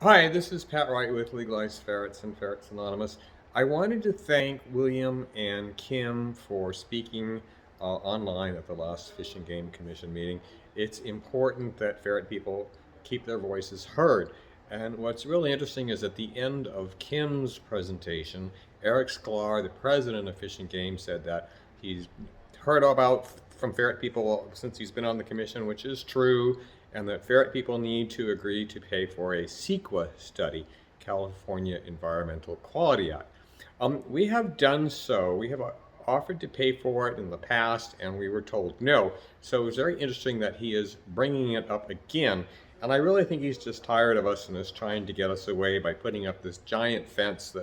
Hi, this is Pat Wright with Legalize Ferrets and Ferrets Anonymous. I wanted to thank William and Kim for speaking online at the last Fish and Game Commission meeting. It's important that ferret people keep their voices heard. And what's really interesting is at the end of Kim's presentation, Eric Sklar, the president of Fish and Game, said that he's heard about from ferret people since he's been on the commission, which is true, and that ferret people need to agree to pay for a CEQA study, California Environmental Quality Act. We have done so. We have offered to pay for it in the past, and we were told no. So it's very interesting that he is bringing it up again. And I really think he's just tired of us and is trying to get us away by putting up this giant fence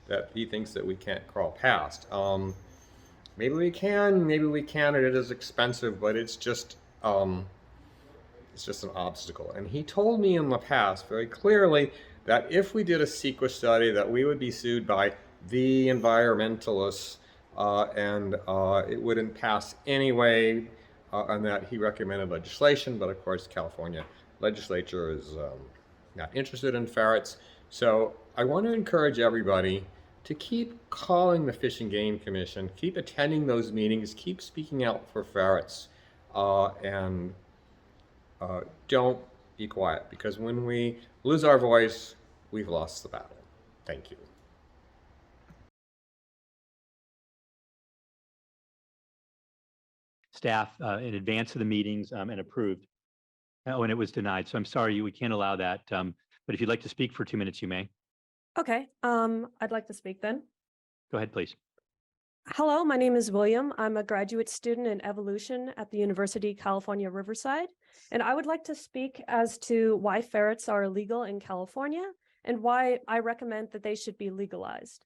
that he thinks that we can't crawl past. Maybe we can, maybe we can, and it is expensive, but it's just an obstacle. And he told me in the past very clearly that if we did a CEQA study, that we would be sued by the environmentalists, and it wouldn't pass anyway, and that he recommended legislation, but of course California legislature is not interested in ferrets. So I want to encourage everybody to keep calling the Fish and Game Commission, keep attending those meetings, keep speaking out for ferrets, and don't be quiet, because when we lose our voice, we've lost the battle. Thank you. Staff in advance of the meetings and approved. Oh, and it was denied. So I'm sorry, we can't allow that. But if you'd like to speak for 2 minutes, you may. Okay, I'd like to speak then. Go ahead, please. Hello, my name is William. I'm a graduate student in evolution at the University of California, Riverside, and I would like to speak as to why ferrets are illegal in California and why I recommend that they should be legalized.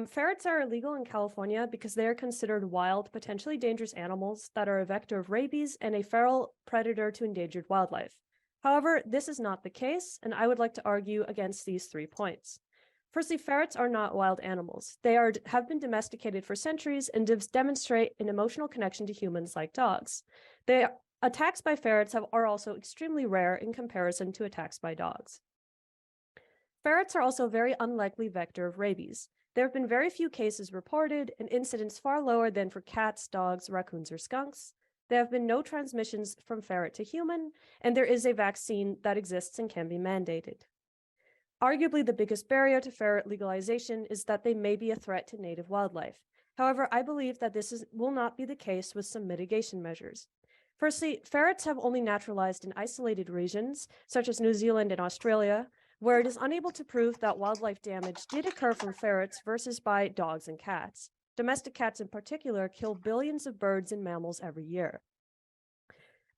Ferrets are illegal in California because they are considered wild, potentially dangerous animals that are a vector of rabies and a feral predator to endangered wildlife. However, this is not the case, and I would like to argue against these 3 points. Firstly, ferrets are not wild animals. They have been domesticated for centuries and demonstrate an emotional connection to humans like dogs. Attacks by ferrets are also extremely rare in comparison to attacks by dogs. Ferrets are also a very unlikely vector of rabies. There have been very few cases reported, and incidence far lower than for cats, dogs, raccoons, or skunks. There have been no transmissions from ferret to human, and there is a vaccine that exists and can be mandated. Arguably, the biggest barrier to ferret legalization is that they may be a threat to native wildlife. However, I believe that this will not be the case with some mitigation measures. Firstly, ferrets have only naturalized in isolated regions, such as New Zealand and Australia, where it is unable to prove that wildlife damage did occur from ferrets versus by dogs and cats. Domestic cats in particular kill billions of birds and mammals every year.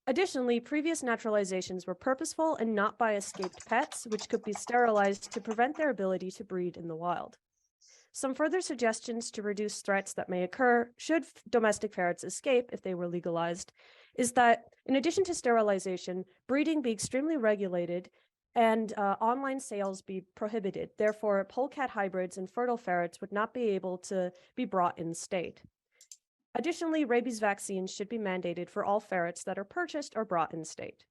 Additionally, previous naturalizations were purposeful and not by escaped pets, which could be sterilized to prevent their ability to breed in the wild. Some further suggestions to reduce threats that may occur should domestic ferrets escape if they were legalized is that, in addition to sterilization, breeding be extremely regulated and online sales be prohibited. Therefore, polecat hybrids and fertile ferrets would not be able to be brought in state. Additionally, rabies vaccines should be mandated for all ferrets that are purchased or brought in state.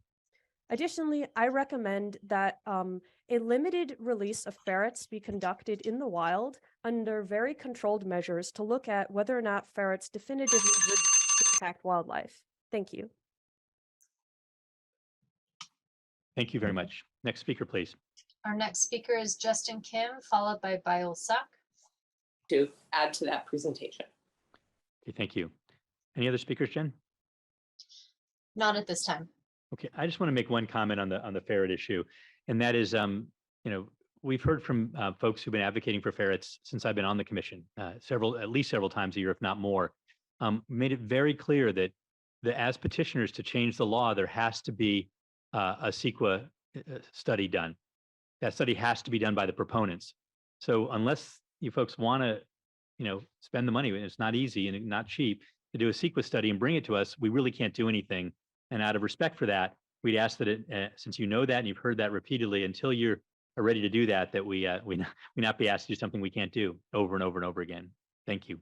Additionally, I recommend that a limited release of ferrets be conducted in the wild under very controlled measures to look at whether or not ferrets definitively would impact wildlife. Thank you. Thank you very much. Next speaker, please. Our next speaker is Justin Kim, followed by Bail Sak. To add to that presentation. Okay, thank you. Any other speakers, Jen? Not at this time. Okay, I just want to make one comment on the ferret issue, and that is, we've heard from folks who've been advocating for ferrets since I've been on the commission, at least several times a year, if not more. Made it very clear that as petitioners to change the law, there has to be a CEQA study done. That study has to be done by the proponents. So unless you folks want to, spend the money, and it's not easy and not cheap to do a CEQA study and bring it to us, we really can't do anything. And out of respect for that, we'd ask that since you know that and you've heard that repeatedly, until you're ready to do that, that we not be asked to do something we can't do over and over and over again. Thank you.